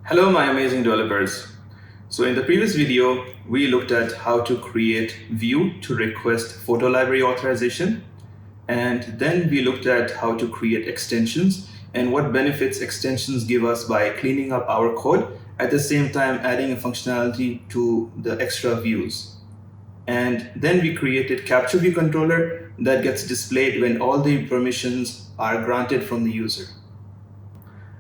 Hello my amazing developers. So in the previous video, we looked at how to create view to request photo library authorization. And then we looked at how to create extensions and what benefits extensions give us by cleaning up our code, at the same time adding a functionality to the extra views. And then we created capture view controller that gets displayed when all the permissions are granted from the user.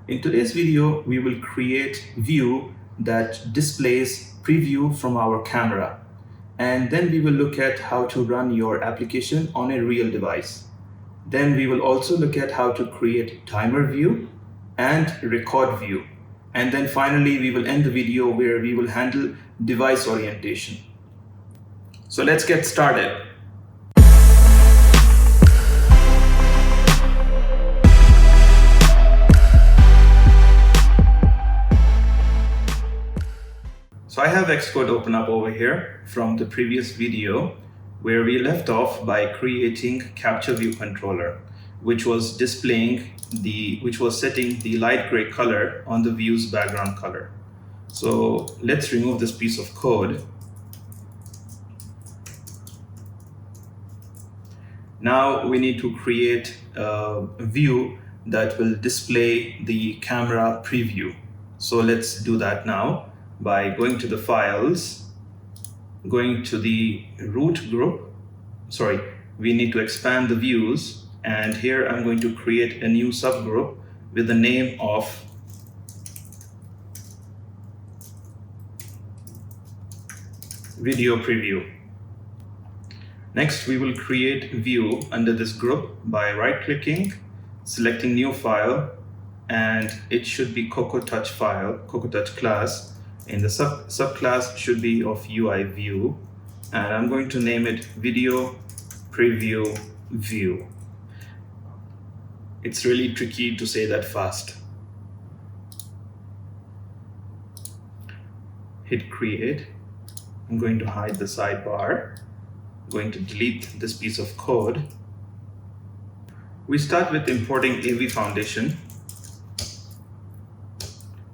In today's video, we will create view that displays preview from our camera. And then we will look at how to run your application on a real device. Then we will also look at how to create timer view and record view. And then finally, we will end the video where we will handle device orientation. So let's get started. So I have Xcode open up over here from the previous video where we left off by creating capture view controller, which was setting the light gray color on the view's background color. So let's remove this piece of code. Now we need to create a view that will display the camera preview. So let's do that now by going to the files, going to the root group. We need to expand the views, and here I'm going to create a new subgroup with the name of video preview. Next, we will create view under this group by right-clicking, selecting new file, and it should be Cocoa Touch file, Cocoa Touch class. And the subclass should be of UI view, and I'm going to name it video preview view. It's really tricky to say that fast. Hit create. I'm going to hide the sidebar. I'm going to delete this piece of code. We start with importing AVFoundation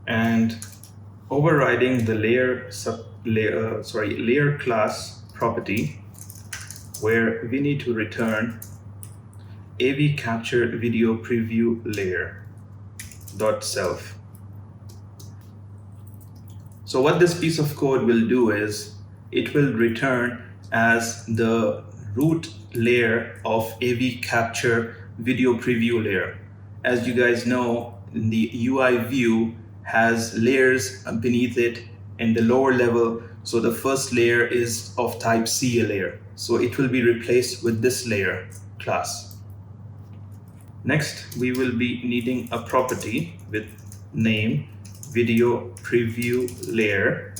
and overriding the layer class property, where we need to return AV capture video preview layer dot self. So what this piece of code will do is it will return as the root layer of AV capture video preview layer. As you guys know, the UI view has layers beneath it in the lower level. So the first layer is of type C layer. So it will be replaced with this layer class. Next, we will be needing a property with name video preview layer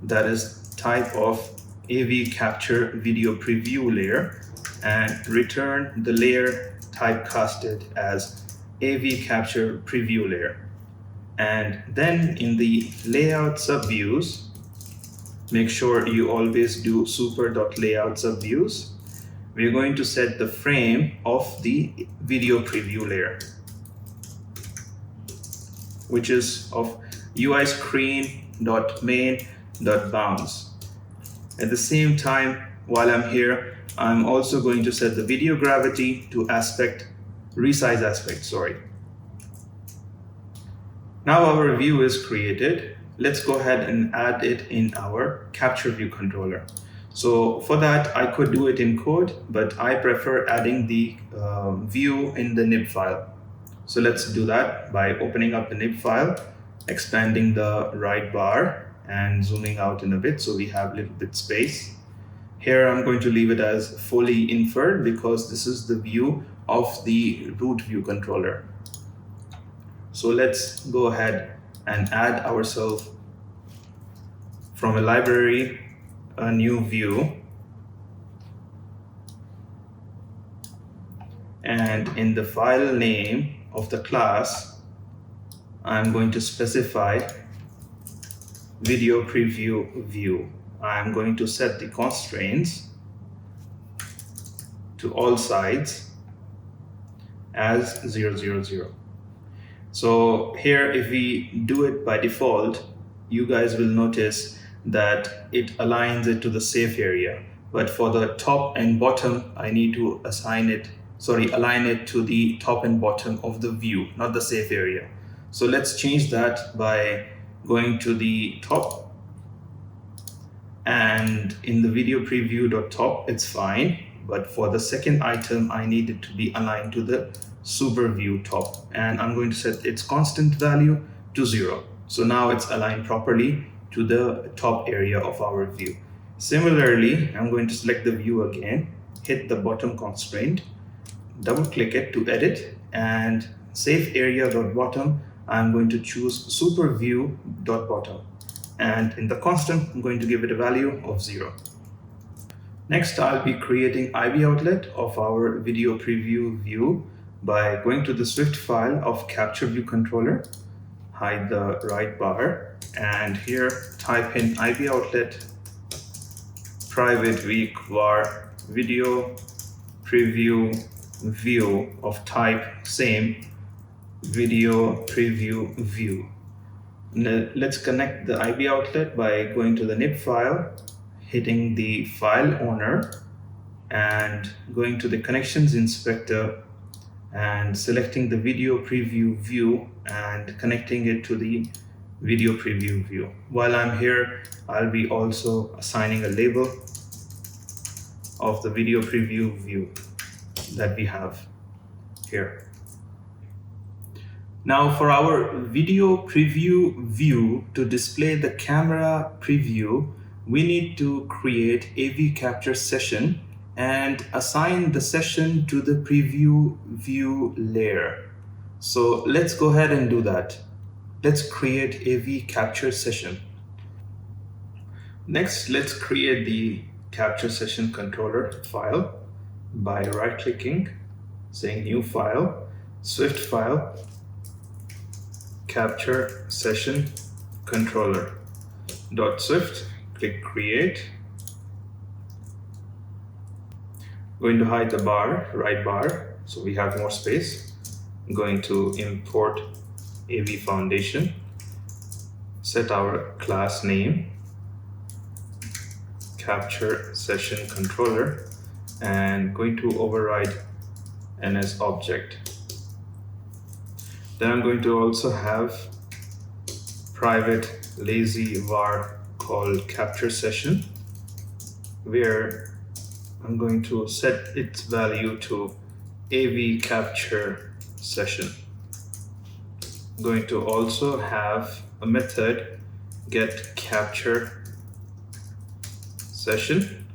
that is type of AV capture video preview layer, and return the layer typecasted as AV capture preview layer. And then in the layout subviews, make sure you always do super.layout subviews. We're going to set the frame of the video preview layer, which is of UI screen.main.bounds. At the same time, while I'm here, I'm also going to set the video gravity to resize aspect. Now our view is created. Let's go ahead and add it in our capture view controller. So for that, I could do it in code, but I prefer adding the view in the nib file. So let's do that by opening up the nib file, expanding the right bar and zooming out in a bit so we have a little bit space. Here I'm going to leave it as fully inferred because this is the view of the root view controller. So let's go ahead and add ourselves from a library a new view, and in the file name of the class I'm going to specify video preview view. I'm going to set the constraints to all sides as 000. So here, if we do it by default, you guys will notice that it aligns it to the safe area. But for the top and bottom, I need to align it to the top and bottom of the view, not the safe area. So let's change that by going to the top, and in the video preview.top, it's fine. But for the second item, I need it to be aligned to the super view top, and I'm going to set its constant value to 0. So now it's aligned properly to the top area of our view. Similarly, I'm going to select the view again, hit the bottom constraint, double click it to edit, and safe area.bottom, I'm going to choose super view.bottom, and in the constant, I'm going to give it a value of 0. Next, I'll be creating IV outlet of our video preview view by going to the Swift file of capture view controller, hide the right bar, and here type in IV outlet private weak var video preview view of type same video preview view. Now, let's connect the IV outlet by going to the nib file, hitting the file owner, and going to the connections inspector and selecting the video preview view and connecting it to the video preview view. While I'm here, I'll be also assigning a label of the video preview view that we have here. Now for our video preview view to display the camera preview, we need to create AV capture session and assign the session to the preview view layer. So let's go ahead and do that. Let's create AV capture session. Next, let's create the capture session controller file by right-clicking, saying new file, Swift file, capture session controller .swift, click create. Going to hide the bar, right bar, so we have more space. I'm going to import AVFoundation, set our class name, capture session controller, and going to override NS object. Then I'm going to also have private lazy var called capture session, where I'm going to set its value to AV capture session. I'm going to also have a method get capture session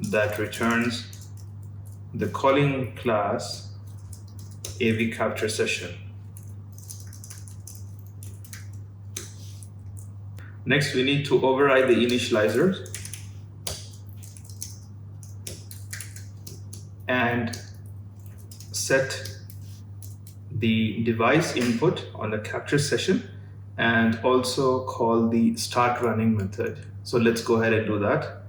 that returns the calling class AV capture session. Next, we need to override the initializer and set the device input on the capture session and also call the start running method. So let's go ahead and do that.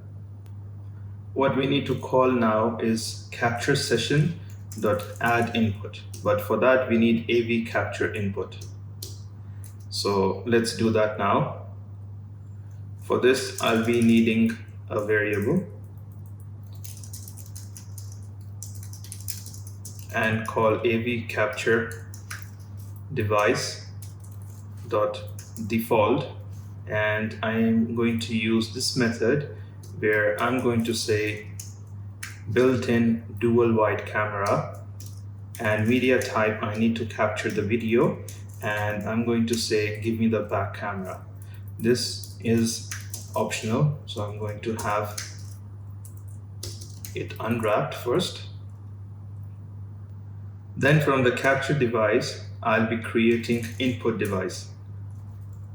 What we need to call now is capture session dot add input, but for that we need AV capture input. So let's do that now. For this, I'll be needing a variable and call AV capture device dot default, and I'm going to use this method where I'm going to say built-in dual wide camera, and media type I need to capture the video, and I'm going to say give me the back camera. This is optional, so I'm going to have it unwrapped first. Then from the capture device, I'll be creating input device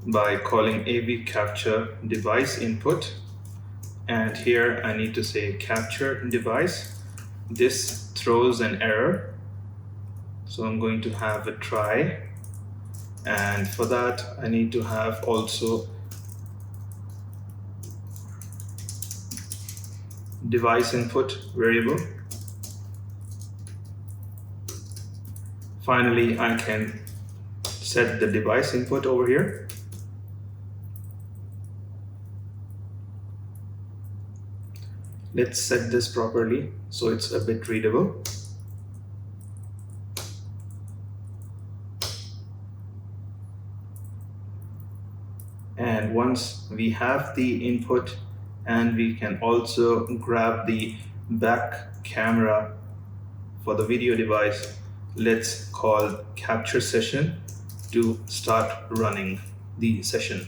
by calling AV capture device input, and here I need to say capture device. This throws an error, so I'm going to have a try, and for that I need to have also device input variable. Finally, I can set the device input over here. Let's set this properly so it's a bit readable. And once we have the input, and we can also grab the back camera for the video device, let's call capture session to start running the session.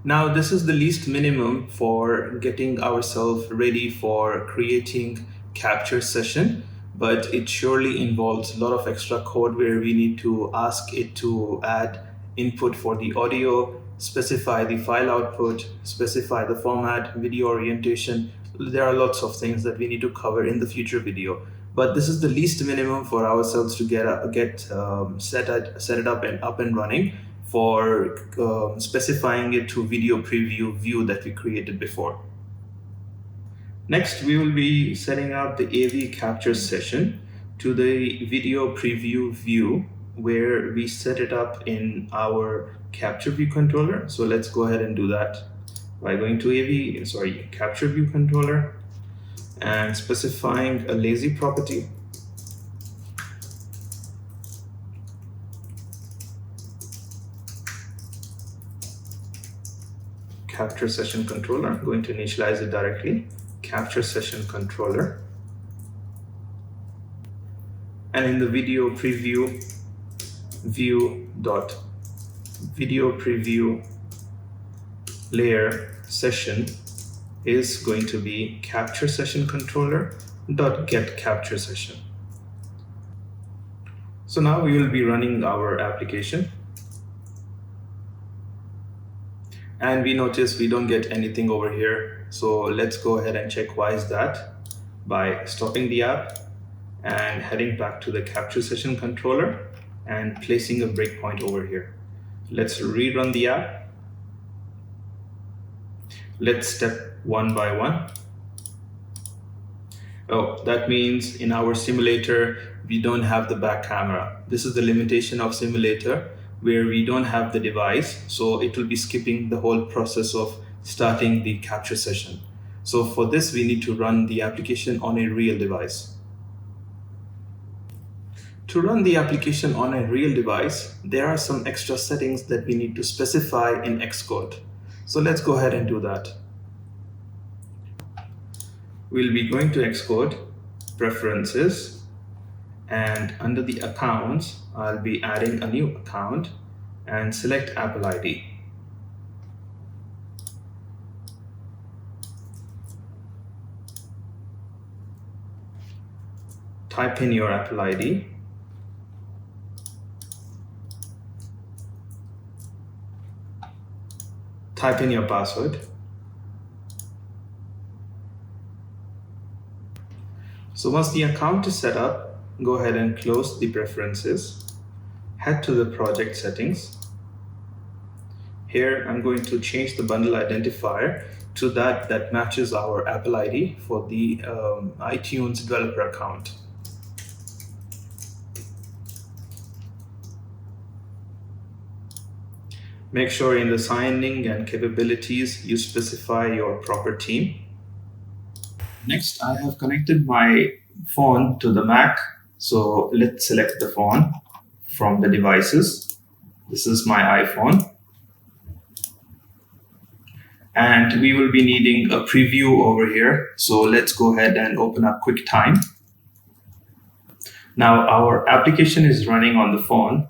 Now this is the least minimum for getting ourselves ready for creating capture session, but it surely involves a lot of extra code where we need to ask it to add input for the audio, specify the file output, specify the format, video orientation. There are lots of things that we need to cover in the future video, but this is the least minimum for ourselves to set it up and running for specifying it to video preview view that we created before. Next, we will be setting up the AV capture session to the video preview view, where we set it up in our capture view controller. So let's go ahead and do that by going to capture view controller and specifying a lazy property. Capture session controller. I'm going to initialize it directly. Capture session controller. And in the video preview view dot video preview layer session is going to be capture session controller dot get capture session. So now we will be running our application. And we notice we don't get anything over here. So let's go ahead and check why is that by stopping the app and heading back to the capture session controller and placing a breakpoint over here. Let's rerun the app. Let's step one by one. Oh, that means in our simulator, we don't have the back camera. This is the limitation of simulator, where we don't have the device, so it will be skipping the whole process of starting the capture session. So for this, we need to run the application on a real device. To run the application on a real device, there are some extra settings that we need to specify in Xcode. So let's go ahead and do that. We'll be going to Xcode, Preferences, and under the accounts, I'll be adding a new account and select Apple ID. Type in your Apple ID. Type in your password. So once the account is set up, go ahead and close the preferences. Head to the project settings. Here, I'm going to change the bundle identifier to that matches our Apple ID for the iTunes developer account. Make sure in the signing and capabilities, you specify your proper team. Next, I have connected my phone to the Mac. So let's select the phone from the devices. This is my iPhone. And we will be needing a preview over here. So let's go ahead and open up QuickTime. Now our application is running on the phone.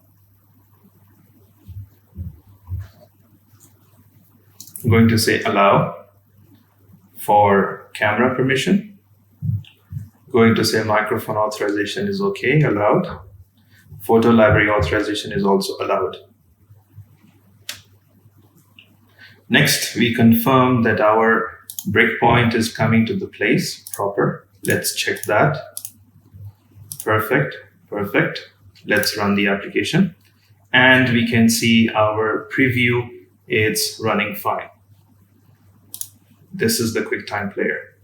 I'm going to say allow for camera permission. Going to say microphone authorization is okay, allowed. Photo library authorization is also allowed. Next, we confirm that our breakpoint is coming to the place proper. Let's check that. Perfect, perfect. Let's run the application. And we can see our preview, it's running fine. This is the QuickTime player.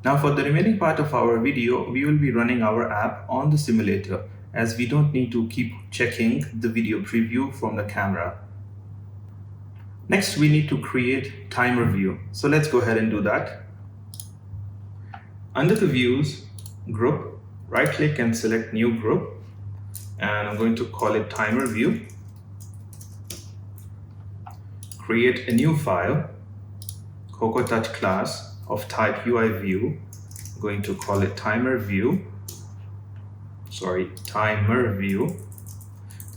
Now for the remaining part of our video, we will be running our app on the simulator, as we don't need to keep checking the video preview from the camera. Next, we need to create timer view. So let's go ahead and do that. Under the views group, right click and select new group. And I'm going to call it timer view. Create a new file, Cocoa Touch class of type UI view. I'm going to call it timer view. I'm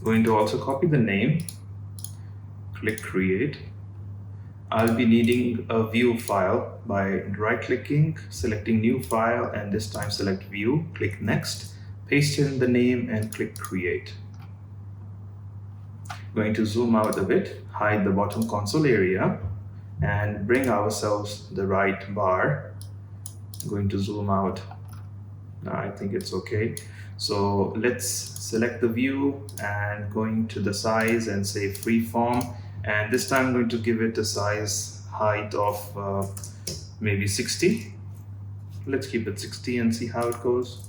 going to also copy the name. Click create. I'll be needing a view file by right clicking, selecting new file, and this time select view, click next, paste in the name and click create. Going to zoom out a bit, hide the bottom console area and bring ourselves the right bar. Going to zoom out. I think it's okay. So let's select the view and going to the size and say freeform. And this time I'm going to give it a size height of maybe 60. Let's keep it 60 and see how it goes.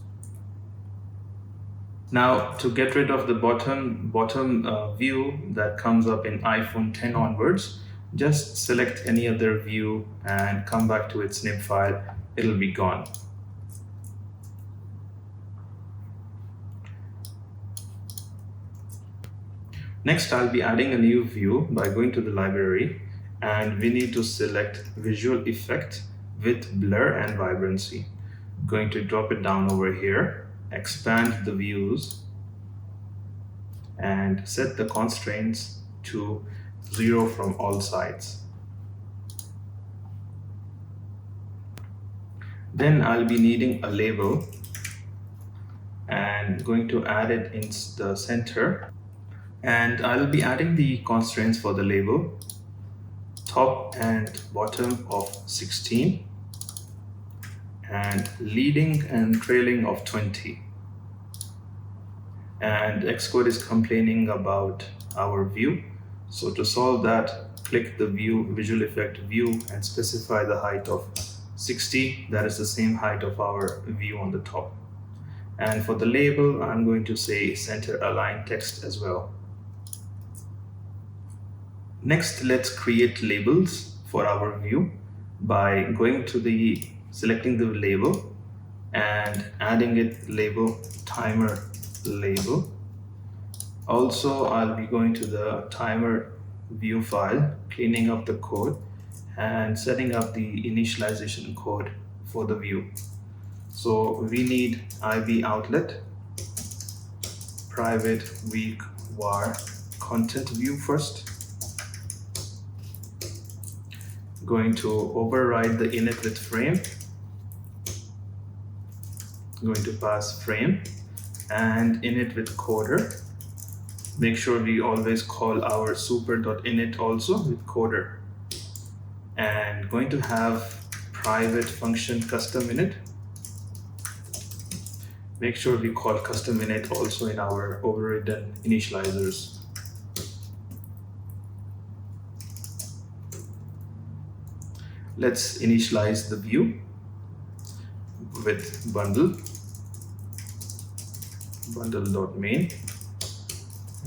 Now to get rid of the bottom view that comes up in iPhone 10 onwards, just select any other view and come back to its nib file. It'll be gone. Next, I'll be adding a new view by going to the library, and we need to select visual effect with blur and vibrancy. Going to drop it down over here, expand the views and set the constraints to 0 from all sides. Then I'll be needing a label and going to add it in the center. And I'll be adding the constraints for the label, top and bottom of 16 and leading and trailing of 20. And Xcode is complaining about our view. So to solve that, click the view, visual effect view, and specify the height of 60. That is the same height of our view on the top. And for the label, I'm going to say center align text as well. Next, let's create labels for our view by going to selecting the label and adding it label timer label. Also, I'll be going to the timer view file, cleaning up the code and setting up the initialization code for the view. So we need IB outlet, private weak var content view first. Going to override the init with frame. Going to pass frame and init with coder. Make sure we always call our super.init also with coder. And going to have private function custom init. Make sure we call custom init also in our overridden initializers. Let's initialize the view with bundle.main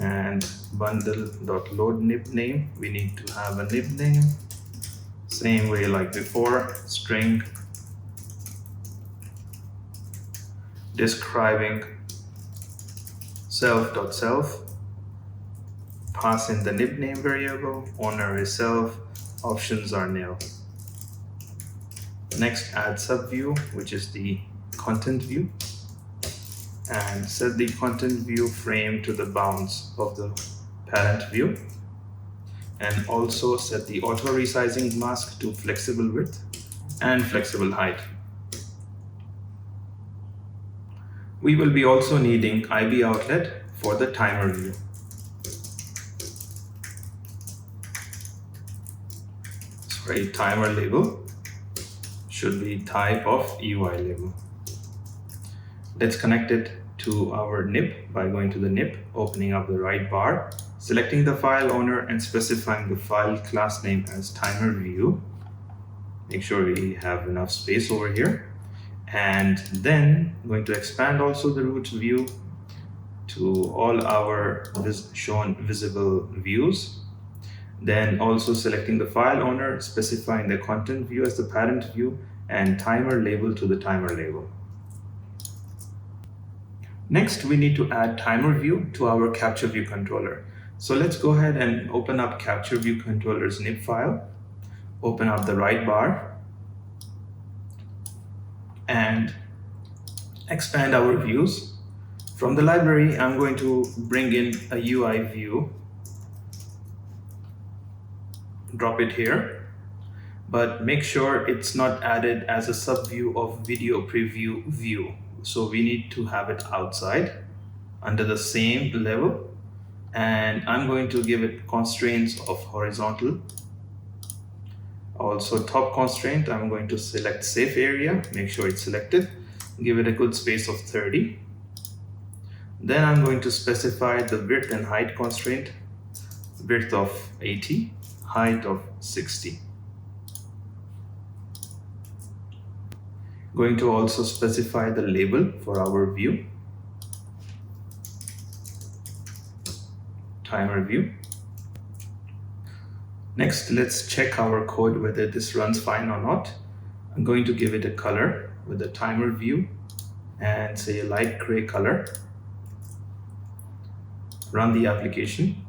and bundle.load nib name. We need to have a nib name, same way like before, string describing self.self, pass in the nib name variable, owner is self, options are nil. Next, add subview, which is the content view, and set the content view frame to the bounds of the parent view, and also set the auto resizing mask to flexible width and flexible height. We will be also needing IB outlet for the timer view. Sorry, timer label should be type of UI label. Let's connect it to our nib by going to the nib, opening up the right bar, selecting the file owner and specifying the file class name as timer view. Make sure we have enough space over here. And then I'm going to expand also the root view to all our shown visible views. Then also selecting the file owner, specifying the content view as the parent view, and timer label to the timer label. Next, we need to add timer view to our capture view controller. So let's go ahead and open up capture view controller's nib file, open up the right bar, and expand our views. From the library, I'm going to bring in a UI view, drop it here, but make sure it's not added as a subview of video preview view. So we need to have it outside under the same level, and I'm going to give it constraints of horizontal. Also top constraint, I'm going to select safe area, make sure it's selected, give it a good space of 30. Then I'm going to specify the width and height constraint, width of 80, height of 60. Going to also specify the label for our view, timer view. Next, let's check our code whether this runs fine or not. I'm going to give it a color with the timer view and say a light gray color. Run the application.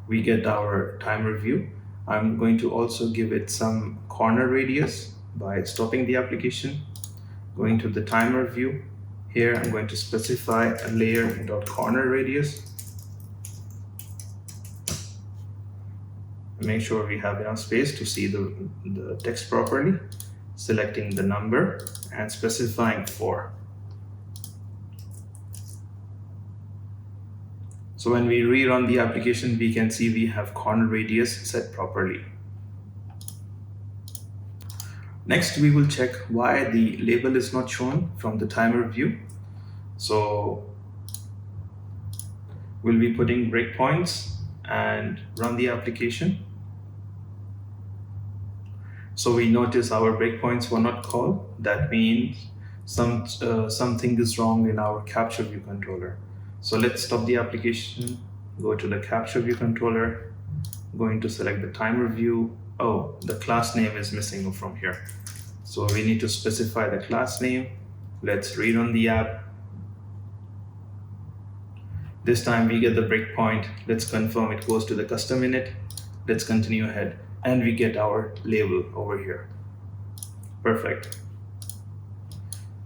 We get our timer view. I'm going to also give it some corner radius by stopping the application. Going to the timer view. Here I'm going to specify a layer.corner radius. Make sure we have enough space to see the text properly. Selecting the number and specifying 4. So when we rerun the application, we can see we have corner radius set properly. Next, we will check why the label is not shown from the timer view. So we'll be putting breakpoints and run the application. So we notice our breakpoints were not called. That means something is wrong in our capture view controller. So let's stop the application, go to the capture view controller, going to select the timer view. Oh, the class name is missing from here. So we need to specify the class name. Let's rerun the app. This time we get the breakpoint. Let's confirm it goes to the custom init. Let's continue ahead and we get our label over here. Perfect.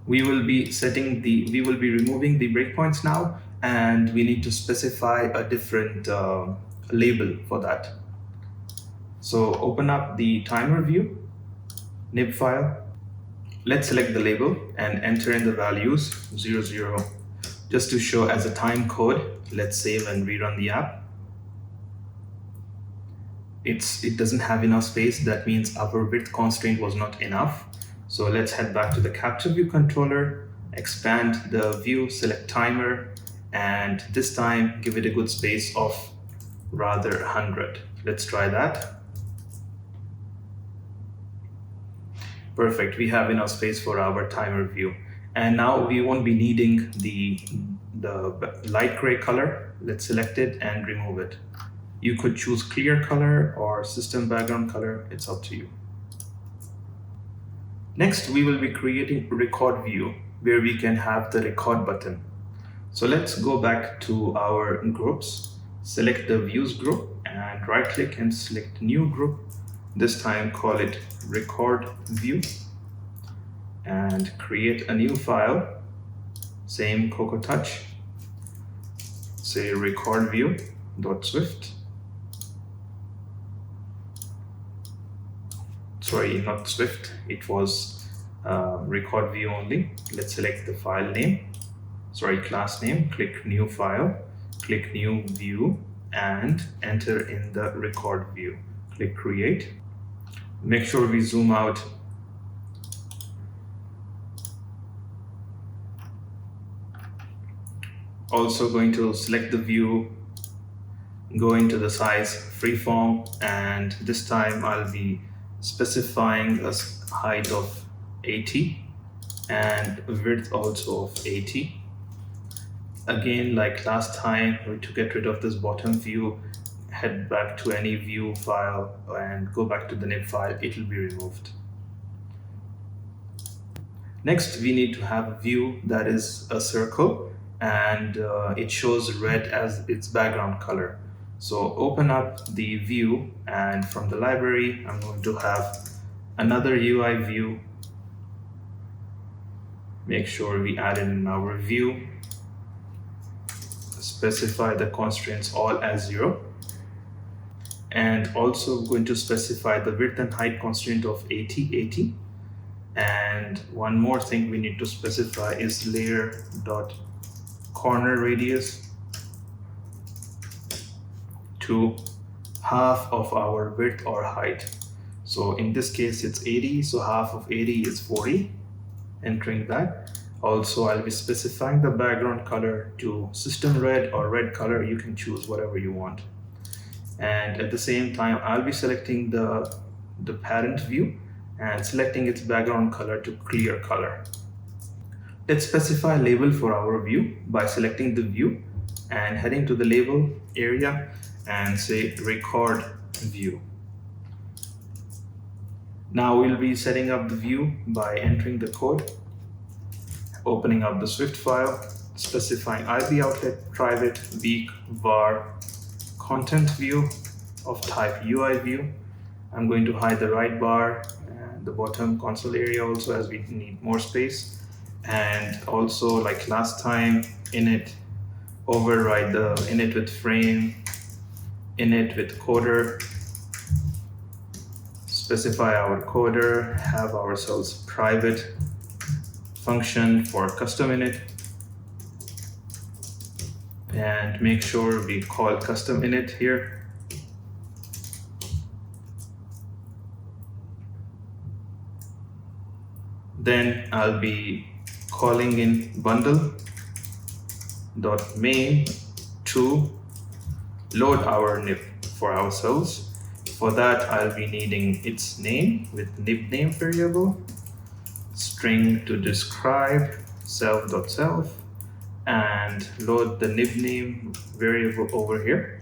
We will be removing the breakpoints now, and we need to specify a different label for that. So open up the timer view, nib file. Let's select the label and enter in the values 00. Just to show as a time code, let's save and rerun the app. It doesn't have enough space. That means our width constraint was not enough. So let's head back to the capture view controller, expand the view, select timer, and this time give it a good space of rather 100. Let's try that. Perfect, we have enough space for our timer view. And now we won't be needing the light gray color. Let's select it and remove it. You could choose clear color or system background color, it's up to you. Next, we will be creating a record view where we can have the record button. So let's go back to our groups, select the views group and right click and select new group. This time call it record view and create a new file, same Cocoa Touch, say record view.swift. Sorry, not Swift, it was record view only. Let's select the file name, class name, click new file, click new view and enter in the record view. Click create. Make sure we zoom out. Also going to select the view, go into the size freeform, and this time I'll be specifying a height of 80 and width also of 80. Again, like last time, to get rid of this bottom view, head back to any view file and go back to the nib file. It will be removed. Next, we need to have a view that is a circle and it shows red as its background color. So open up the view, and from the library, I'm going to have another UI view. Make sure we add in our view. Specify the constraints all as 0. And also going to specify the width and height constraint of 80. And one more thing we need to specify is layer.corner radius to half of our width or height. So in this case, it's 80, so half of 80 is 40. Entering that. Also, I'll be specifying the background color to system red or red color. You can choose whatever you want. And at the same time, I'll be selecting the parent view and selecting its background color to clear color. Let's specify a label for our view by selecting the view and heading to the label area and say record view. Now we'll be setting up the view by entering the code, opening up the Swift file, specifying IB-outlet private weak var content view of type UI view. I'm going to hide the right bar and the bottom console area also, as we need more space. And also, like last time, init, override the init with frame, init with coder, specify our coder, have ourselves private function for custom init, and make sure we call custom init here. Then I'll be calling in bundle.main to load our nib for ourselves. For that, I'll be needing its name with nib name variable, string to describe self.self, and load the nib name variable over here.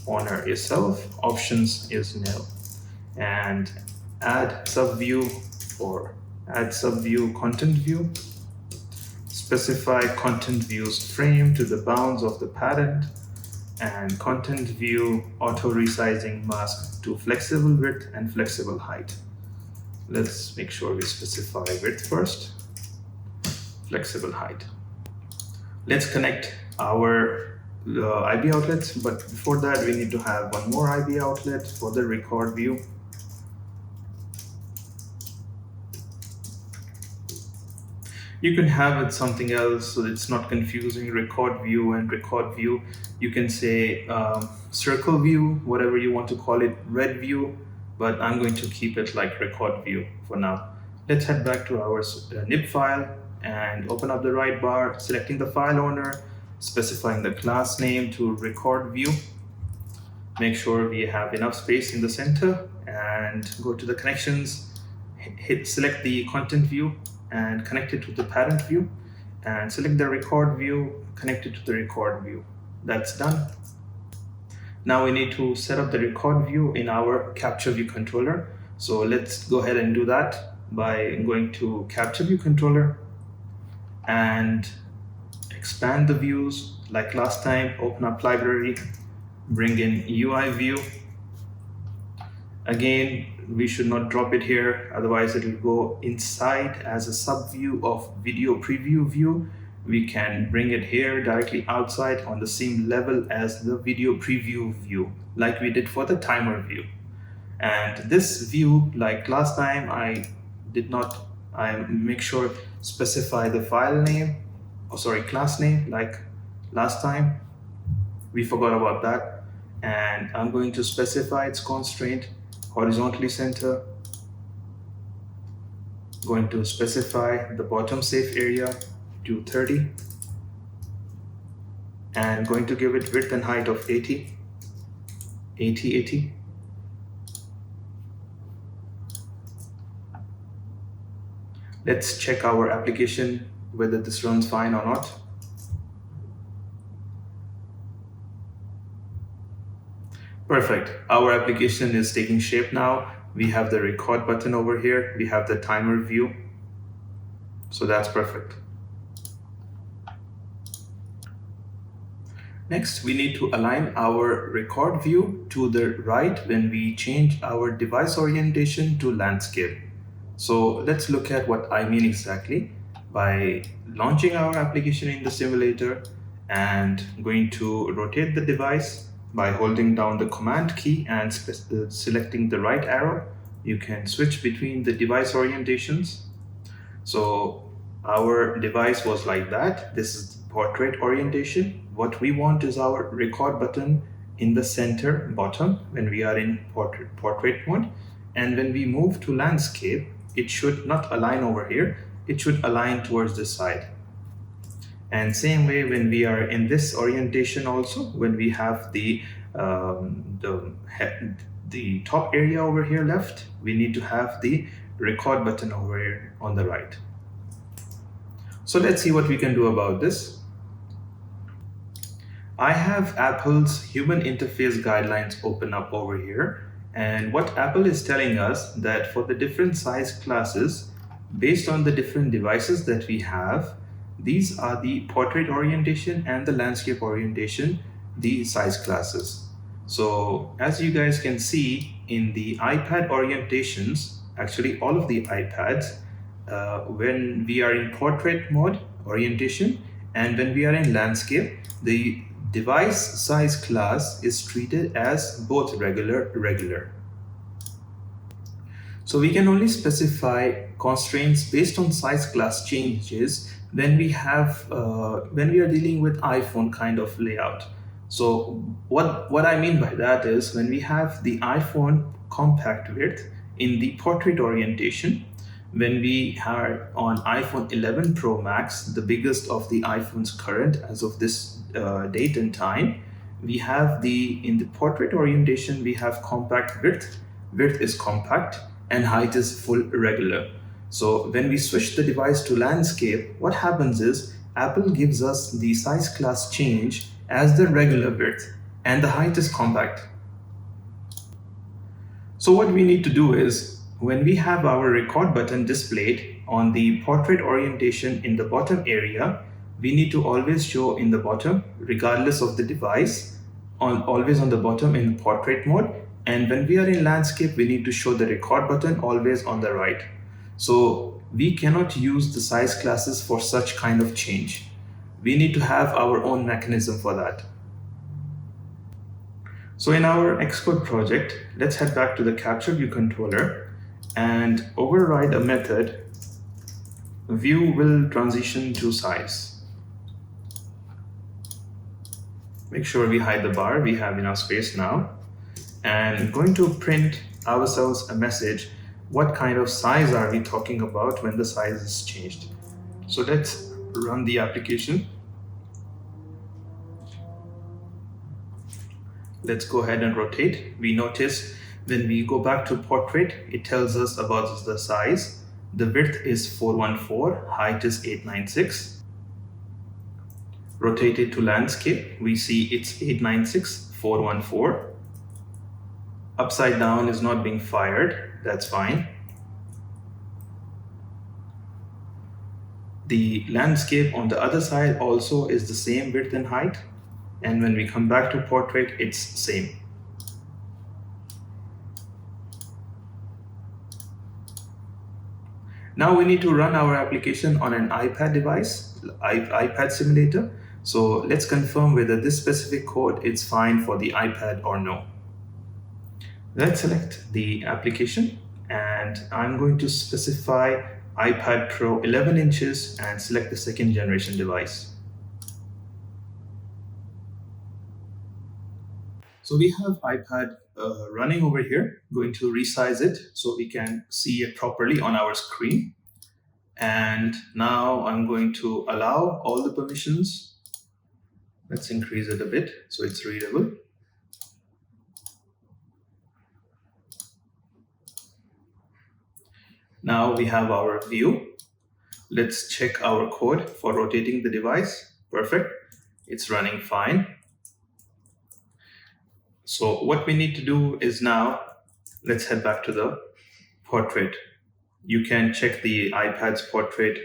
Owner is self, options is nil, and add subview content view. Specify content view's frame to the bounds of the parent, and content view auto resizing mask to flexible width and flexible height. Let's make sure we specify width first, flexible height. Let's connect our IB outlets, but before that we need to have one more IB outlet for the record view. You can have it something else so it's not confusing. Record view and record view. You can say circle view, whatever you want to call it, red view, but I'm going to keep it like record view for now. Let's head back to our nib file and open up the right bar, selecting the file owner, specifying the class name to record view. Make sure we have enough space in the center and go to the connections, select the content view and connect it to the parent view, and select the record view, connect it to the record view. That's done. Now we need to set up the record view in our capture view controller. So let's go ahead and do that by going to capture view controller and expand the views like last time. Open up library, bring in UI view. Again, we should not drop it here, otherwise it will go inside as a sub view of video preview view. We can bring it here directly outside on the same level as the video preview view, like we did for the timer view. And this view, like last time, I make sure specify the file name, class name, like last time. We forgot about that. And I'm going to specify its constraint, horizontally center. Going to specify the bottom safe area to 30. And going to give it width and height of 80. Let's check our application whether this runs fine or not. Perfect. Our application is taking shape now. We have the record button over here. We have the timer view. So that's perfect. Next, we need to align our record view to the right when we change our device orientation to landscape. So let's look at what I mean exactly. By launching our application in the simulator and going to rotate the device by holding down the command key and selecting the right arrow, you can switch between the device orientations. So our device was like that. This is portrait orientation. What we want is our record button in the center bottom when we are in portrait mode. And when we move to landscape, it should not align over here. It should align towards the side. And same way when we are in this orientation also, when we have the top area over here left, we need to have the record button over here on the right. So let's see what we can do about this. I have Apple's human interface guidelines open up over here. And what Apple is telling us that for the different size classes, based on the different devices that we have, these are the portrait orientation and the landscape orientation, the size classes. So as you guys can see in the iPad orientations, actually all of the iPads, when we are in portrait mode orientation and when we are in landscape, the device size class is treated as both regular. So we can only specify constraints based on size class changes when we are dealing with iPhone kind of layout. So what I mean by that is when we have the iPhone compact width in the portrait orientation, when we are on iPhone 11 Pro Max, the biggest of the iPhones current as of this date and time, we have in the portrait orientation, we have compact width. Width is compact and height is full regular. So when we switch the device to landscape, what happens is Apple gives us the size class change as the regular width and the height is compact. So what we need to do is when we have our record button displayed on the portrait orientation in the bottom area, we need to always show in the bottom regardless of the device, always on the bottom in portrait mode. And when we are in landscape, we need to show the record button always on the right. So we cannot use the size classes for such kind of change. We need to have our own mechanism for that. So in our Xcode project, let's head back to the capture view controller and override a method, view will transition to size. Make sure we hide the bar, we have enough space now. And going to print ourselves a message, what kind of size are we talking about when the size is changed. So let's run the application. Let's go ahead and rotate. We notice when we go back to portrait, it tells us about the size. The width is 414, height is 896. Rotate it to landscape, we see it's 896, 414. Upside down is not being fired, that's fine. The landscape on the other side also is the same width and height. And when we come back to portrait, it's same. Now we need to run our application on an iPad device, iPad simulator. So let's confirm whether this specific code is fine for the iPad or no. Let's select the application and I'm going to specify iPad Pro 11 inches and select the second generation device. So we have iPad running over here, going to resize it so we can see it properly on our screen. And now I'm going to allow all the permissions. Let's increase it a bit so it's readable. Now we have our view. Let's check our code for rotating the device. Perfect. It's running fine. So what we need to do is now, let's head back to the portrait. You can check the iPad's portrait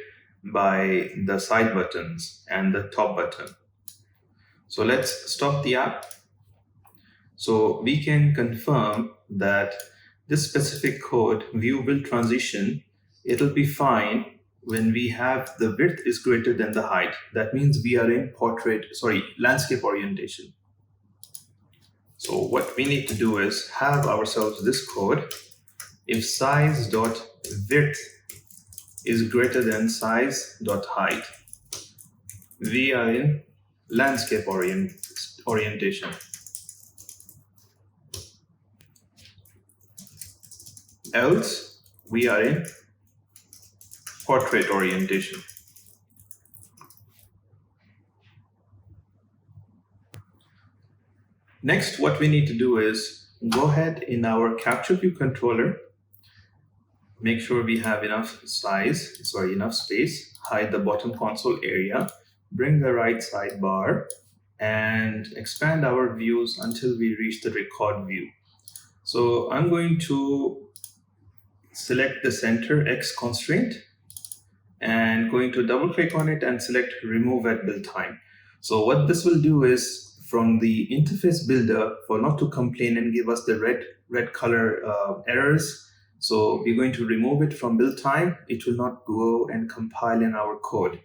by the side buttons and the top button. So let's stop the app. So we can confirm that this specific code, view will transition, it'll be fine when we have the width is greater than the height. That means we are in landscape orientation. So what we need to do is have ourselves this code. If size.width is greater than size.height, we are in landscape orientation. Else, we are in portrait orientation. Next, what we need to do is go ahead in our capture view controller, make sure we have enough space, hide the bottom console area, bring the right sidebar, and expand our views until we reach the record view. So I'm going to select the center X constraint and going to double click on it and select remove at build time. So what this will do is, from the interface builder, for not to complain and give us the red color errors, so we're going to remove it from build time. It will not go and compile in our code,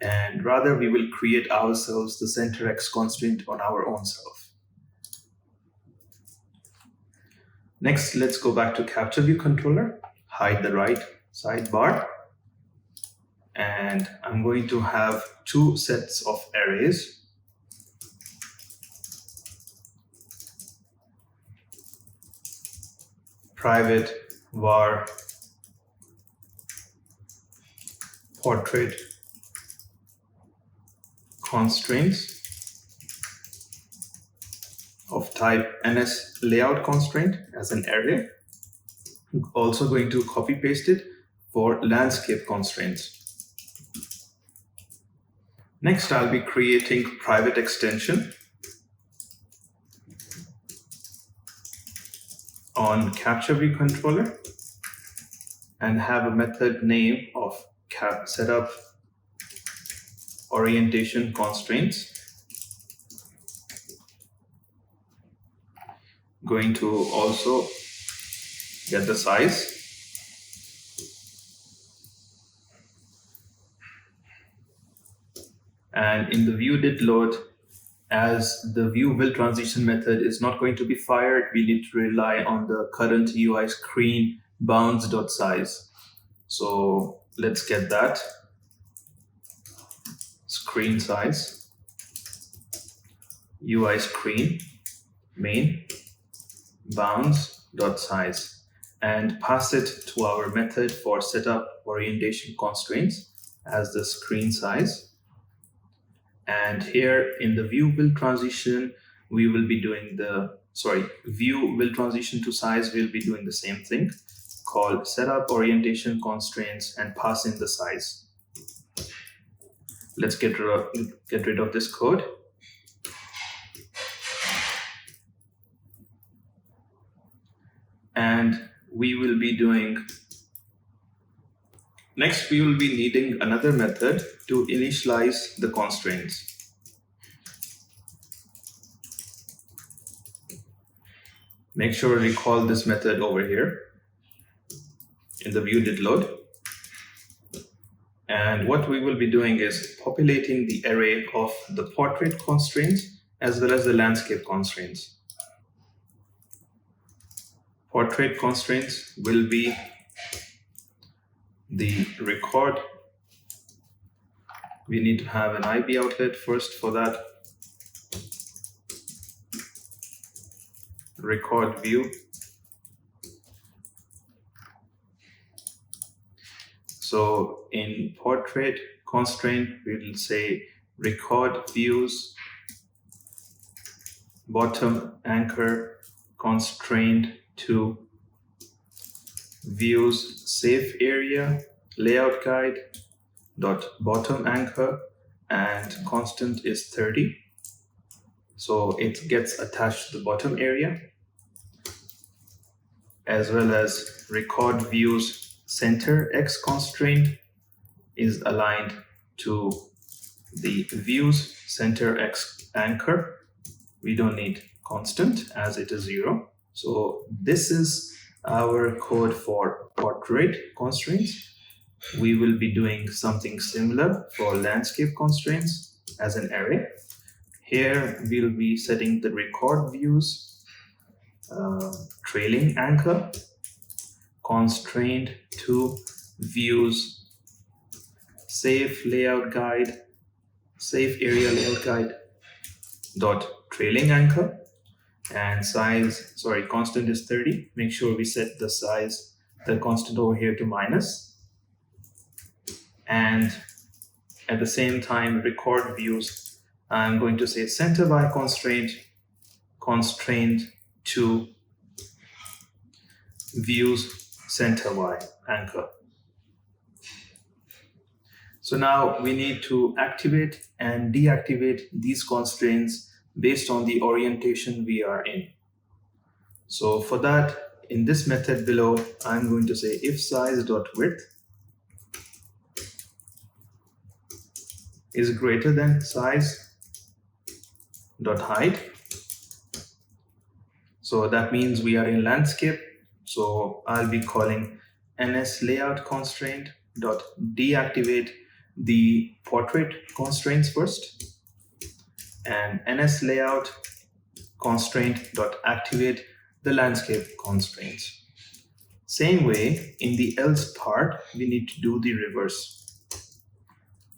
and rather we will create ourselves the center X constraint on our own self. Next, let's go back to capture view controller, hide the right sidebar, and I'm going to have two sets of arrays. Private var portrait constraints of type NS layout constraint as an array. I'm also going to copy paste it for landscape constraints. Next, I'll be creating private extension on capture view controller and have a method name of setup orientation constraints. Going to also get the size. And in the view did load, as the view will transition method is not going to be fired, we need to rely on the current UI screen bounds.size. So let's get that. Screen size, UI screen main bounds.size, and pass it to our method for setup orientation constraints as the screen size. And here in the view will transition, we will be doing view will transition to size, we'll be doing the same thing, called setup orientation constraints, and pass in the size. Let's get rid of this code. And we will be doing, next we will be needing another method to initialize the constraints. Make sure we call this method over here in the view did load. And what we will be doing is populating the array of the portrait constraints as well as the landscape constraints. Portrait constraints will be the record. We need to have an IB outlet first for that. Record view. So in portrait constraint, we will say record views bottom anchor constrained to views safe area layout guide dot bottom anchor, and constant is 30. So it gets attached to the bottom area, as well as record views center X constraint is aligned to the views center X anchor. We don't need constant as it is 0. So this is our code for portrait constraints. We will be doing something similar for landscape constraints as an array. Here we'll be setting the record views trailing anchor constrained to views safe layout guide, safe area layout guide dot trailing anchor, and size, sorry, constant is 30. Make sure we set the size, the constant over here to minus. And at the same time, record views, I'm going to say center Y constraint to views center Y anchor. So now we need to activate and deactivate these constraints based on the orientation we are in. So for that, in this method below, I'm going to say if size.width is greater than size.height. So that means we are in landscape. So I'll be calling NSLayout constraint dot deactivate the portrait constraints first, and NSLayout constraint dot activate the landscape constraints. Same way, in the else part, we need to do the reverse.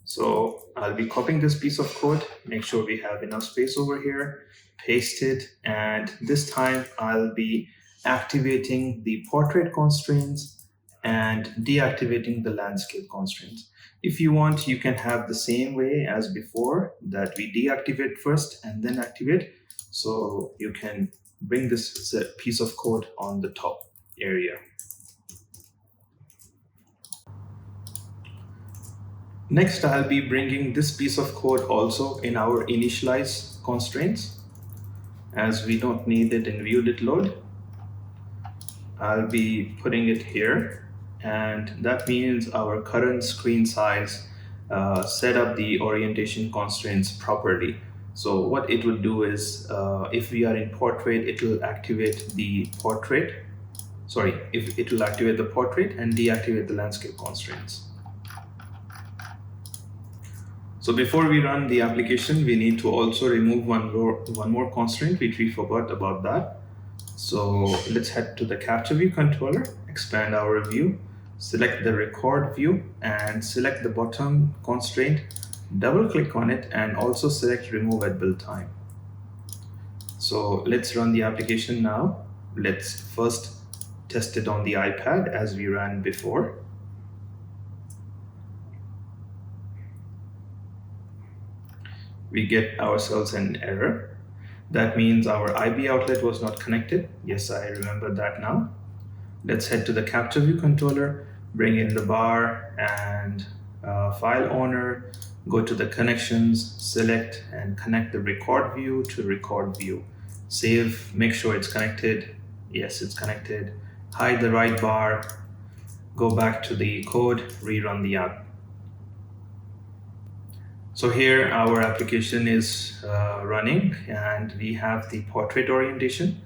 So I'll be copying this piece of code, make sure we have enough space over here, paste it, and this time I'll be activating the portrait constraints and deactivating the landscape constraints. If you want, you can have the same way as before, that we deactivate first and then activate. So you can bring this piece of code on the top area. Next, I'll be bringing this piece of code also in our initialize constraints, as we don't need it in viewDidLoad. I'll be putting it here, and that means our current screen size set up the orientation constraints properly. So what it will do is, if we are in portrait, it will activate the portrait. Sorry, if it will activate the portrait and deactivate the landscape constraints. So before we run the application, we need to also remove one more constraint, which we forgot about that. So let's head to the capture view controller, expand our view, select the record view, and select the bottom constraint, double click on it, and also select remove at build time. So let's run the application now. Let's first test it on the iPad as we ran before. We get ourselves an error. That means our IB outlet was not connected. Yes, I remember that now. Let's head to the capture view controller, bring in the bar and file owner, go to the connections, select and connect the record view to record view. Save, make sure it's connected. Yes, it's connected. Hide the right bar, go back to the code, rerun the app. So here our application is running and we have the portrait orientation.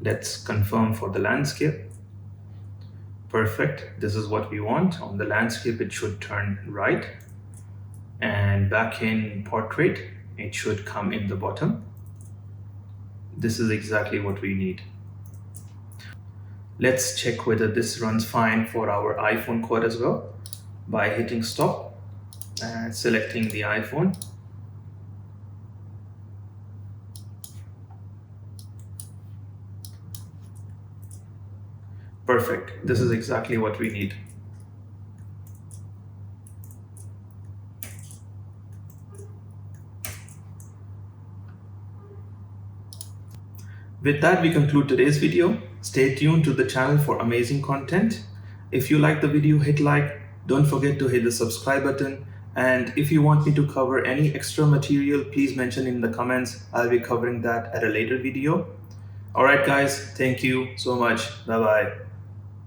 Let's confirm for the landscape. Perfect, this is what we want. On the landscape, it should turn right. And back in portrait, it should come in the bottom. This is exactly what we need. Let's check whether this runs fine for our iPhone code as well by hitting stop and selecting the iPhone. Perfect, this is exactly what we need. With that, we conclude today's video. Stay tuned to the channel for amazing content. If you like the video, hit like. Don't forget to hit the subscribe button And if you want me to cover any extra material, please mention in the comments. I'll be covering that at a later video. All right, guys, thank you so much. Bye bye.